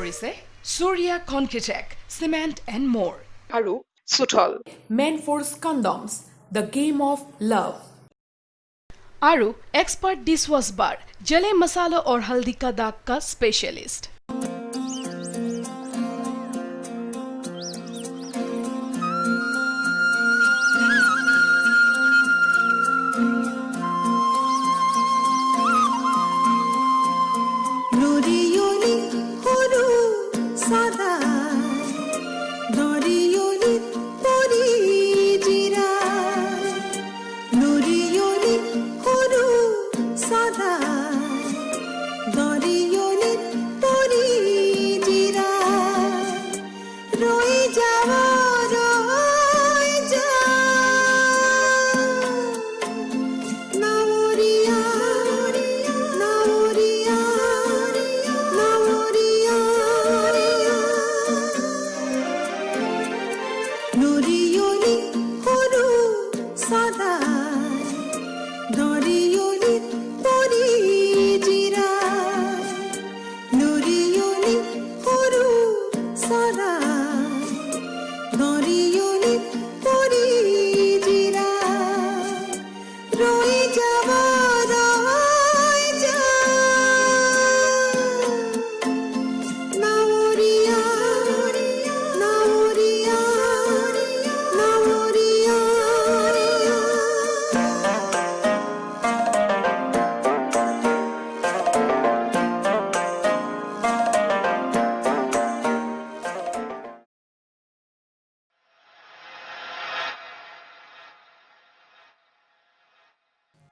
কৰিছে Surya Concretec, Cement and More আৰু Suthol Manforce Condoms, the game of love. আৰু Expert Dishwash Bar, जले मसाला और हल्दी का दाग का स्पेशलिस्ट।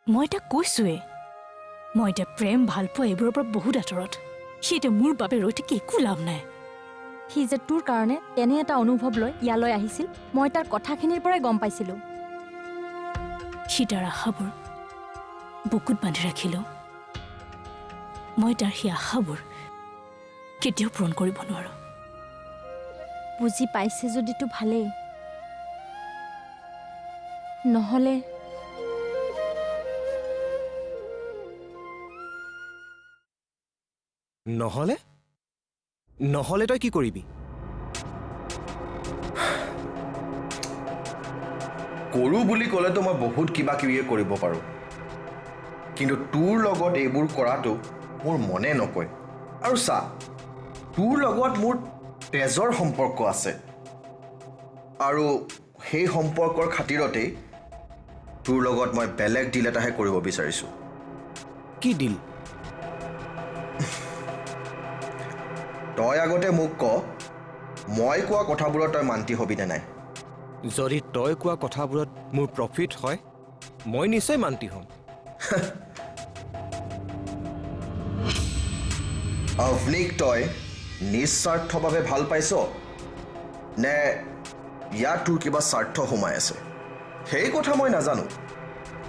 মই এটা কৈছোৱে মই এটা প্ৰেম ভাল পোৱা এইবোৰৰ পৰা বহুত আঁতৰত সেইটো মোৰ বাবে ৰৈ থাকি একো লাভ নাই সি যে তোৰ কাৰণে এনে এটা অনুভৱ লৈ ইয়ালৈ আহিছিল মই তাৰ কথাখিনিৰ পৰাই গম পাইছিলোঁ সি তাৰ আশাবোৰ বুকুত বান্ধি ৰাখিলোঁ মই তাৰ সেই আশাবোৰ কেতিয়াও পূৰণ কৰিব নোৱাৰোঁ বুজি পাইছে যদিতো ভালেই নহ'লে নহ'লে তই কি কৰিবি কৰো বুলি ক'লেতো মই বহুত কিবা কিবিয়ে কৰিব পাৰোঁ কিন্তু তোৰ লগত এইবোৰ কৰাটো মোৰ মনে নকয় আৰু চা তোৰ লগত মোৰ তেজৰ সম্পৰ্ক আছে আৰু সেই সম্পৰ্কৰ খাতিৰতেই তোৰ লগত মই বেলেগ ডিল এটাহে কৰিব বিচাৰিছোঁ কি ডিল তই আগতে মোক ক মই কোৱা কথাবোৰত তই মান্তি হবিনে নাই যদি তই কোৱা কথাবোৰত মোৰ প্ৰফিট হয় মই নিশ্চয় মান্তি হ'ম অভনিক তই নিস্বাৰ্থভাৱে ভাল পাইছ নে ইয়াত তোৰ কিবা স্বাৰ্থ সোমাই আছে সেই কথা মই নাজানো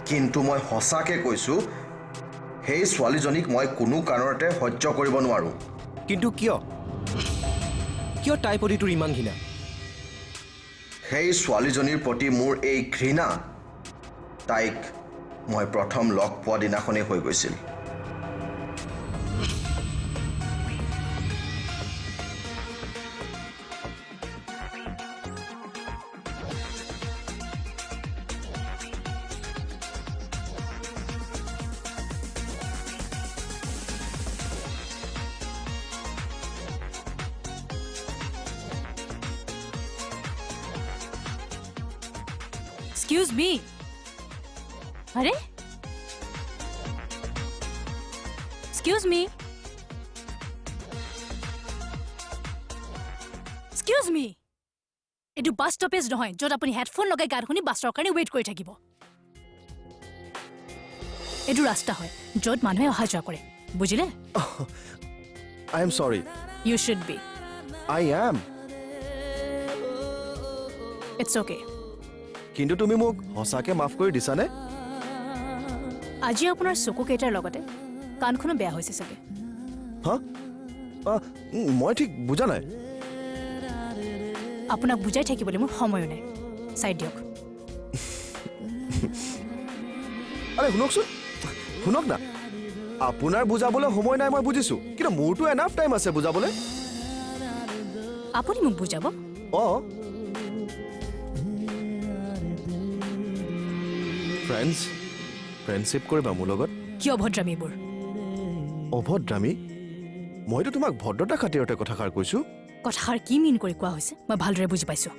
কিন্তু মই সঁচাকৈ কৈছোঁ সেই ছোৱালীজনীক মই কোনো কাৰণতে সহ্য কৰিব নোৱাৰোঁ কিন্তু কিয় তাইৰ প্ৰতি তোৰ ইমান ঘৃণা সেই ছোৱালীজনীৰ প্ৰতি মোৰ এই ঘৃণা তাইক মই প্ৰথম লগ পোৱা দিনাখনেই হৈ গৈছিল Excuse me. अरे? Excuse me. Excuse me. এইটো বাছ ষ্টপেজ নহয় য'ত আপুনি হেডফোন লগাই গান শুনি বাছৰ কাৰণে ৱেইট কৰি থাকিব এইটো ৰাস্তা হয় য'ত মানুহে অহা যোৱা কৰে বুজিলে I am sorry. You should be. I am. It's okay. কিন্তু তুমি মোক সঁচাকৈ মাফ কৰি দিছানে আজি আপোনাৰ চকু কেইটাৰ লগতে কাণখনো বেয়া হৈছে চাগে হা মই ঠিক বুজা নাই আপোনাক বুজাই থাকিবলৈ মোৰ সময়ো নাই চাই দিয়ক আৰে শুনক না আপোনাৰ বুজাবলৈ সময় নাই মই বুজিছোঁ কিন্তু মোৰতো এনাফ টাইম আছে বুজাবলৈ আপুনি মোক বুজাব অঁ ফ্ৰেণ্ডশ্বিপ কৰিবা মোৰ লগত কিয় ভদ্ৰামী এইবোৰ অভদ্ৰামী মইতো তোমাক ভদ্ৰতা খাতিৰতে কথাষাৰ কৈছোঁ কথাষাৰ কি মিন কৰি কোৱা হৈছে মই ভালদৰে বুজি পাইছোঁ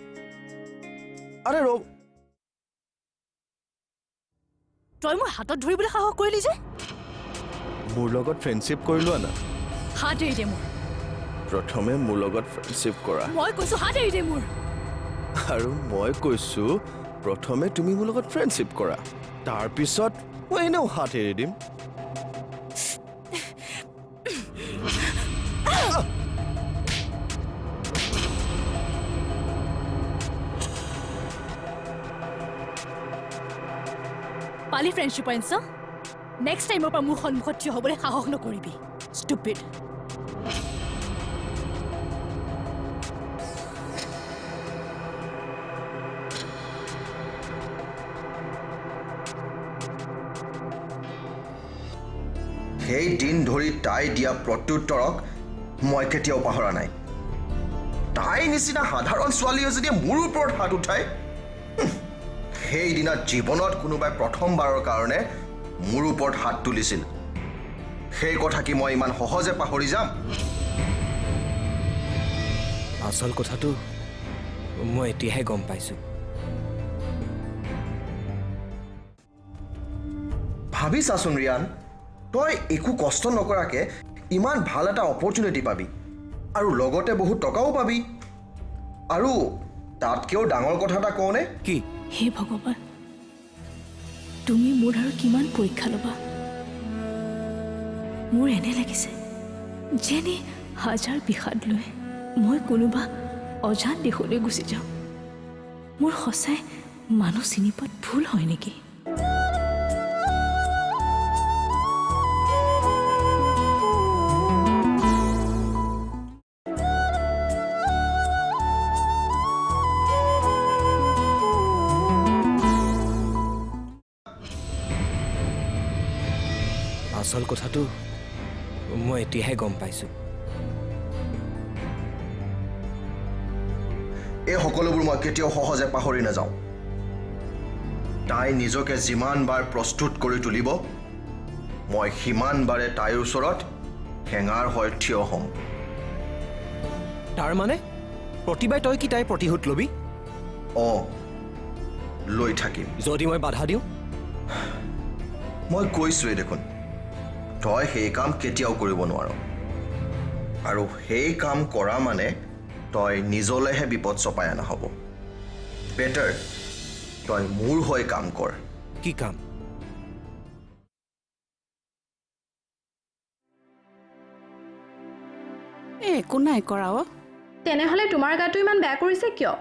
আৰে ৰ তই মোৰ হাতত ধৰিবলৈ সাহস কৰিলি যে মোৰ লগত ফ্ৰেণ্ডশ্বিপ কৰি লোৱা না হাত এৰি দে মোৰ প্ৰথমে মোৰ লগত ফ্ৰেণ্ডশ্বিপ কৰা মই কৈছোঁ হাত এৰি দে মোৰ আৰু মই কৈছোঁ প্ৰথমে তুমি মোৰ লগত ফ্ৰেণ্ডশ্বিপ কৰা তাৰপিছত মই এনেও হাত এৰি দিম পালি ফ্ৰেণ্ডশ্বিপ আনিছ নেক্সট টাইমৰ পৰা মোৰ সন্মুখত থিয় হ'বলৈ সাহস নকৰিবি ষ্টুপিড সেই দিন ধৰি তাই দিয়া প্ৰত্যুত্তৰক মই কেতিয়াও পাহৰা নাই তাই নিচিনা সাধাৰণ ছোৱালীয়ে যদি মোৰ ওপৰত হাত উঠায় সেইদিনা জীৱনত কোনোবাই প্ৰথমবাৰৰ কাৰণে মোৰ ওপৰত হাত তুলিছিল সেই কথা কি মই ইমান সহজে পাহৰি যাম আচল কথাটো মই এতিয়াহে গম পাইছোঁ ভাবিছাচোন ৰিয়ান তই একো কষ্ট নকৰাকৈ ইমান ভাল এটা অপৰচুনিটি পাবি আৰু লগতে বহুত টকাও পাবি আৰু তাতকৈও ডাঙৰ কথা এটা কওঁনে কি হে ভগৱান তুমি মোৰ আৰু কিমান পৰীক্ষা ল'বা মোৰ এনে লাগিছে যেনে হাজাৰ বিষাদ লৈ মই কোনোবা অজান দেশলৈ গুচি যাওঁ মোৰ সঁচাই মানুহ চিনি পোৱাত ভুল হয় নেকি আচল কথাটো মই এতিয়াহে গম পাইছোঁ এই সকলোবোৰ মই কেতিয়াও সহজে পাহৰি নাযাওঁ তাই নিজকে যিমানবাৰ প্ৰস্তুত কৰি তুলিব মই সিমানবাৰে তাইৰ ওচৰত হেঙাৰ হৈ থিয় হ'ম তাৰ মানে প্ৰতিবাৰে তই কি তাইৰ প্ৰতিশোধ ল'বি অঁ লৈ থাকিম যদি মই বাধা দিওঁ মই কৈছোৱেই দেখোন তই সেই কাম কেতিয়াও কৰিব নোৱাৰ আৰু সেই কাম কৰা মানে তই নিজলৈহে বিপদ চপাই অনা হ'ব বেটাৰ তই মোৰ হৈ কাম কৰ কি কাম একো নাই কৰা অ' তেনেহ'লে তোমাৰ গাটো ইমান বেয়া কৰিছে কিয়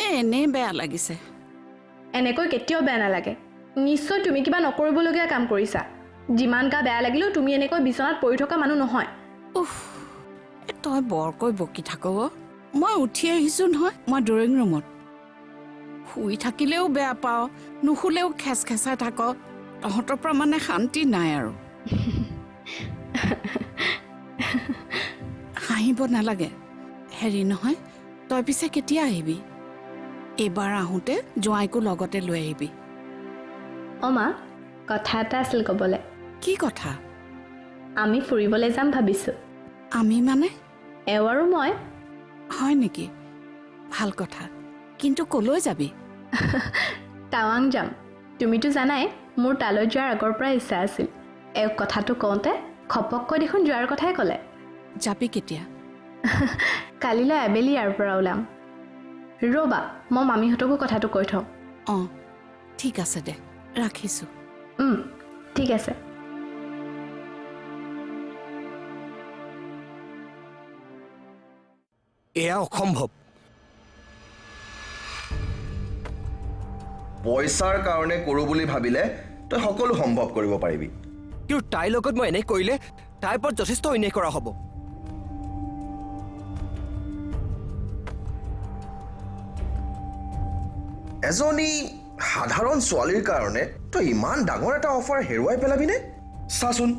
এনেই বেয়া লাগিছে এনেকৈ কেতিয়াও বেয়া নালাগে নিশ্চয় তুমি কিবা নকৰিবলগীয়া কাম কৰিছা যিমান গা বেয়া লাগিলেও তুমি এনেকৈ বিচনাত পৰি থকা মানুহ নহয় উফ তই বৰকৈ বকি থাক অ' মই উঠি আহিছোঁ নহয় মই ড্ৰয়িং ৰুমত শুই থাকিলেও বেয়া পাওঁ নুশুলেও খেচ খেচাই থাক তহঁতৰ পৰা মানে শান্তি নাই আৰু হাঁহিব নালাগে হেৰি নহয় তই পিছে কেতিয়া আহিবি এইবাৰ আহোঁতে জোঁৱাইকো লগতে লৈ আহিবি অঁ মা কথা এটা আছিল ক'বলৈ কি কথা আমি ফুৰিবলৈ যাম ভাবিছোঁ আমি মানে এওঁ আৰু মই হয় নেকি ভাল কথা কিন্তু ক'লৈ যাবি টাৱাং যাম তুমিতো জানাই মোৰ তালৈ যোৱাৰ আগৰ পৰা ইচ্ছা আছিল এওঁক কথাটো কওঁতে খপককৈ দেখোন যোৱাৰ কথাই ক'লে যাবি কেতিয়া কালিলৈ আবেলি ইয়াৰ পৰা ওলাম ৰ'বা মই মামীহঁতকো কথাটো কৈ থওঁ অঁ ঠিক আছে দে ৰাখিছোঁ ঠিক আছে এয়া অসম্ভৱ পইচাৰ কাৰণে কৰোঁ বুলি ভাবিলে তই সকলো সম্ভৱ কৰিব পাৰিবি কিন্তু তাইৰ লগত মই এনে কৰিলে তাইৰ ওপৰত যথেষ্ট অন্যায় কৰা হ'ব এজনী সাধাৰণ ছোৱালীৰ কাৰণে তই ইমান ডাঙৰ এটা অফাৰ হেৰুৱাই পেলাবিনে চাচোন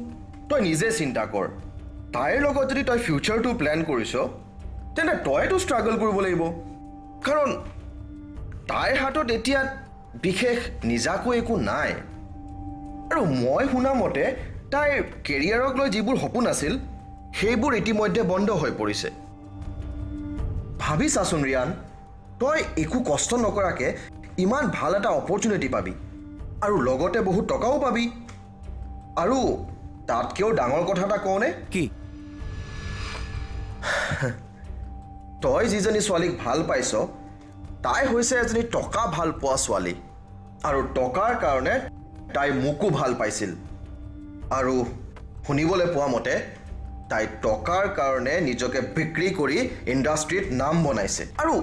তই নিজে চিন্তা কৰ তাইৰ লগত যদি তই ফিউচাৰটো প্লেন কৰিছ তেন্তে তইতো ষ্ট্ৰাগল কৰিব লাগিব, কাৰণ তাইৰ হাতত এতিয়া বিশেষ নিজাকৈ একো নাই। আৰু মই শুনা মতে তাইৰ কেৰিয়াৰক লৈ যিবোৰ সপোন আছিল সেইবোৰ ইতিমধ্যে বন্ধ হৈ পৰিছে। ভাবি চাচোন ৰিয়ান, তই একো কষ্ট নকৰাকৈ ইমান ভাল এটা অপৰচুনিটি পাবি আৰু লগতে বহুত টকাও পাবি। আৰু তাতকৈও ডাঙৰ কথা এটা কওঁনে? কি? তই যিজনী ছোৱালীক ভাল পাইছ তাই হৈছে এজনী টকা ভাল পোৱা ছোৱালী, আৰু টকাৰ কাৰণে তাই মোকো ভাল পাইছিল। আৰু শুনিবলৈ পোৱা মতে তাই টকাৰ কাৰণে নিজকে বিক্ৰী কৰি ইণ্ডাষ্ট্ৰীত নাম বনাইছে। আৰু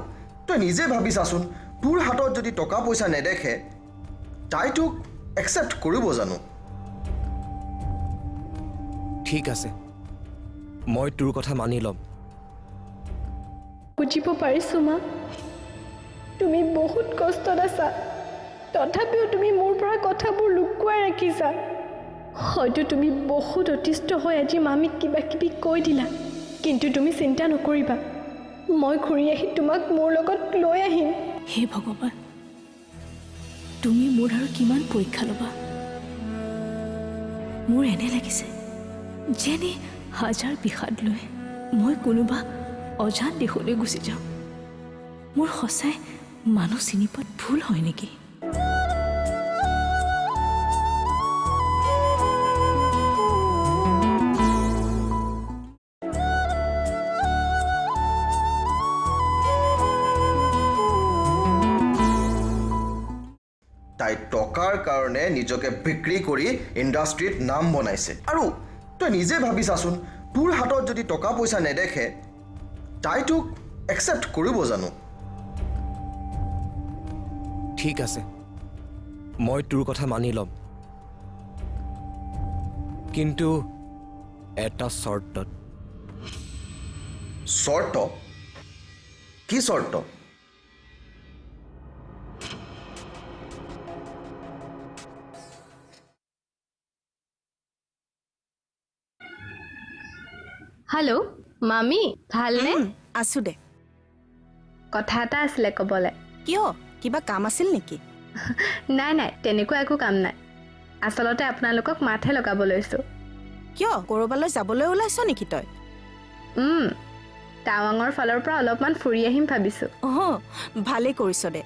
তই নিজে ভাবি চাচোন, তোৰ হাতত যদি টকা পইচা নেদেখে তাই তোক একচেপ্ট কৰিব জানো? ঠিক আছে, মই তোৰ কথা মানি ল'ম। বুজিব পাৰিছোঁ মা, তুমি বহুত কষ্টত আছা, তথাপিও তুমি মোৰ পৰা কথাবোৰ লুকুৱাই ৰাখিছা। হয়তো তুমি বহুত অতিষ্ঠ হৈ আজি মামীক কিবা কিবি কৈ দিলা, কিন্তু তুমি চিন্তা নকৰিবা, মই ঘূৰি আহি তোমাক মোৰ লগত লৈ আহিম। হে ভগৱান, তুমি মোৰ আৰু কিমান পৰীক্ষা ল'বা? মোৰ এনে লাগিছে যেনে হাজাৰ বিষাদ লৈ মই কোনোবা অজান দেশলৈ গুচি যাওঁ। মোৰ সঁচাই মানুহ চিনি পোৱাত ভুল হয় নেকি? তাই টকাৰ কাৰণে নিজকে বিক্ৰী কৰি ইণ্ডাষ্ট্ৰীত নাম বনাইছে। আৰু তই নিজে ভাবি চাচোন, তোৰ হাতত যদি টকা পইচা নেদেখে তাই তোক একচেপ্ট কৰিব জানো? ঠিক আছে, মই তোৰ কথা মানি ল'ম, কিন্তু এটা চৰ্তত। চৰ্ত? কি চৰ্ত? হেল্ল' মামী, ভালনে? আছোঁ দে। কথা এটা আছিলে ক'বলৈ। কিয়, কিবা কাম আছিল নেকি? নাই নাই, তেনেকুৱা একো কাম নাই। আচলতে আপোনালোকক মাতহে লগাব লৈছোঁ। কিয়, ক'ৰবালৈ যাবলৈ ওলাইছ নেকি তই? টাৱাঙৰ ফালৰ পৰা অলপমান ফুৰি আহিম ভাবিছোঁ। অঁ, ভালেই কৰিছ দে।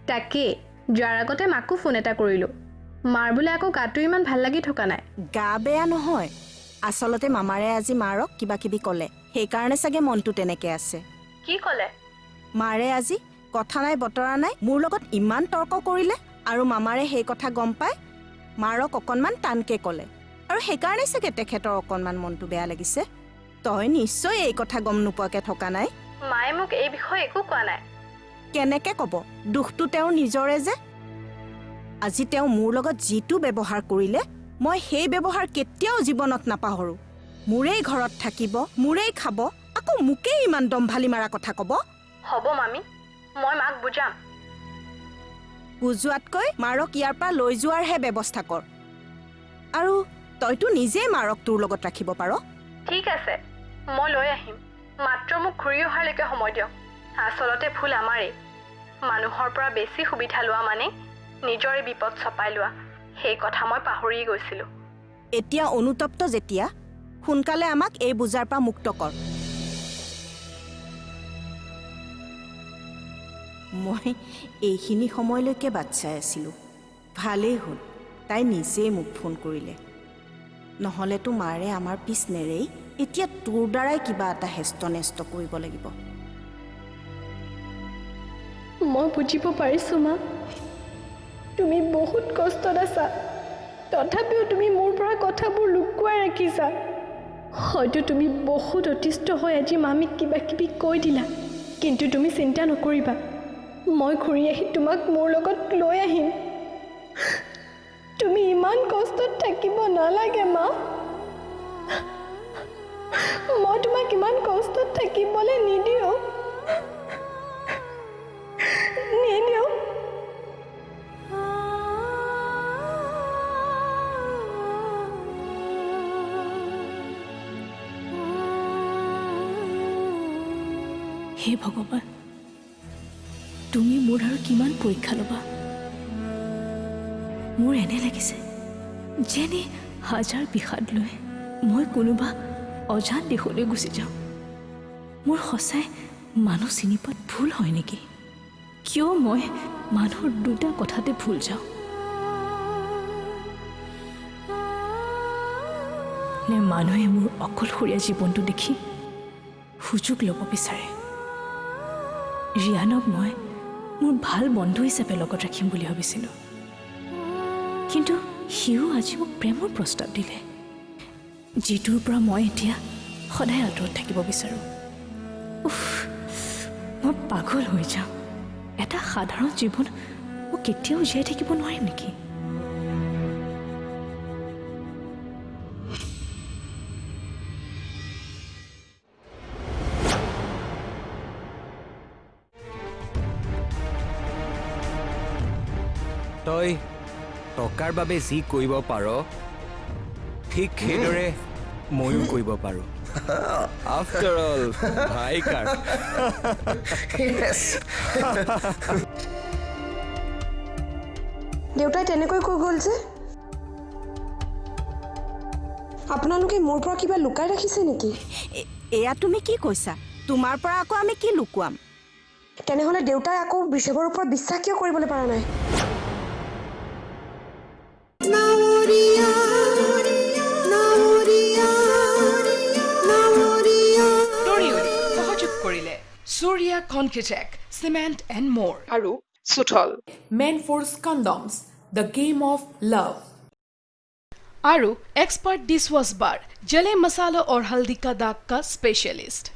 তাকেই, যোৱাৰ আগতে মাকো ফোন এটা কৰিলোঁ। মাৰ বোলে আকৌ গাটো ইমান ভাল লাগি থকা নাই। গা বেয়া নহয়, আচলতে মামাৰে আজি মাৰক কিবা কিবি ক'লে, সেইকাৰণে চাগে মনটো তেনেকৈ আছে। কি ক'লে? মাৰে আজি কথা নাই বতৰা নাই মোৰ লগত ইমান তৰ্ক কৰিলে, আৰু মামাৰে সেই কথা গম পাই মাৰক অকণমান টানকৈ ক'লে, আৰু সেইকাৰণে চাগে তেখেতৰ অকণমান মনটো বেয়া লাগিছে। তই নিশ্চয় এই কথা গম নোপোৱাকৈ থকা নাই। মায়ে মোক এই বিষয়ে একো কোৱা নাই। কেনেকৈ ক'ব, দুখটো তেওঁৰ নিজৰে যে। আজি তেওঁ মোৰ লগত যিটো ব্যৱহাৰ কৰিলে, মই সেই ব্যৱহাৰ কেতিয়াও জীৱনত নাপাহৰোঁ। মোৰেই ঘৰত থাকিব, মোৰেই খাব, আকৌ মোকেই ইমান দম্ভালি মাৰা কথা ক'ব। হ'ব মামী, মই মাক বুজাম। বুজোৱাতকৈ মাৰক ইয়াৰ পৰা লৈ যোৱাৰহে ব্যৱস্থা কৰ। আৰু তইতো নিজেই মাৰক তোৰ লগত ৰাখিব পাৰ। ঠিক আছে, মই লৈ আহিম, মাত্ৰ মোক ঘূৰি অহালৈকে সময় দিয়ক। আচলতে ভুল আমাৰেই। মানুহৰ পৰা বেছি সুবিধা লোৱা মানে নিজৰে বিপদ চপাই লোৱা, সেই কথা মই পাহৰিয়ে গৈছিলোঁ। এতিয়া অনুতপ্ত যেতিয়া, সোনকালে আমাক এই বোজাৰ পৰা মুক্ত কৰ। মই এইখিনি সময়লৈকে বাট চাই আছিলোঁ। ভালেই হ'ল তাই নিজেই মোক ফোন কৰিলে, নহ'লেতো মাৰে আমাৰ পিছ নেৰেই এতিয়া তোৰ দ্বাৰাই কিবা এটা হেষ্ট নেষ্ট কৰিব লাগিব। মই বুজিব পাৰিছোঁ মা, তুমি বহুত কষ্টত আছা, তথাপিও তুমি মোৰ পৰা কথাবোৰ লুকুৱাই ৰাখিছা। হয়তো তুমি বহুত অতিষ্ঠ হৈ আজি মামীক কিবা কিবি কৈ দিলা, কিন্তু তুমি চিন্তা নকৰিবা, মই ঘূৰি আহি তোমাক মোৰ লগত লৈ আহিম। তুমি ইমান কষ্টত থাকিব নালাগে মা, মই তোমাক ইমান কষ্টত থাকিবলৈ নিদিওঁ। হে ভগৱান, তুমি মোৰ আৰু কিমান পৰীক্ষা ল'বা? মোৰ এনে লাগিছে যেনে হাজাৰ বিষাদ লৈ মই কোনোবা অজান দেশলৈ গুচি যাওঁ। মোৰ সঁচাই মানুহ চিনি পোৱাত ভুল হয় নেকি? কিয় মই মানুহৰ দুটা কথাতে ভুল যাওঁ? নে মানুহে মোৰ অকলশৰীয়া জীৱনটো দেখি সুযোগ ল'ব বিচাৰে? ৰিয়ানক মই মোৰ ভাল বন্ধু হিচাপে লগত ৰাখিম বুলি ভাবিছিলোঁ, কিন্তু সিও আজি মোক প্ৰেমৰ প্ৰস্তাৱ দিলে, যিটোৰ পৰা মই এতিয়া সদায় আঁতৰত থাকিব বিচাৰোঁ। উফ, মই পাগল হৈ যাওঁ। এটা সাধাৰণ জীৱন মই কেতিয়াও জীয়াই থাকিব নোৱাৰিম নেকি? তই টকাৰ বাবে যি কৰিব পাৰ ঠিক সেইদৰে ময়ো কৰিব পাৰোঁ। আফটাৰ অল ভাইকাৰ। দেউতাই তেনেকৈ কৈ গ'ল যে, আপোনালোকে মোৰ পৰা কিবা লুকাই ৰাখিছে নেকি? এয়া তুমি কি কৈছা? তোমাৰ পৰা আকৌ আমি কি লুকুৱাম? তেনেহ'লে দেউতাই আকৌ ঋষভৰ ওপৰত বিশ্বাস কিয় কৰিবলৈ পৰা নাই? তৰিয়লি সহযোগ কৰিলে সূৰ্যা কনকিটেক, চিমেণ্ট এণ্ড মোৰ আৰু Suthol Menforce Condoms, the game of love. आरु एक्सपर्ट डिशवॉश बार जले मसालों और हल्दी का दाग का स्पेशलिस्ट।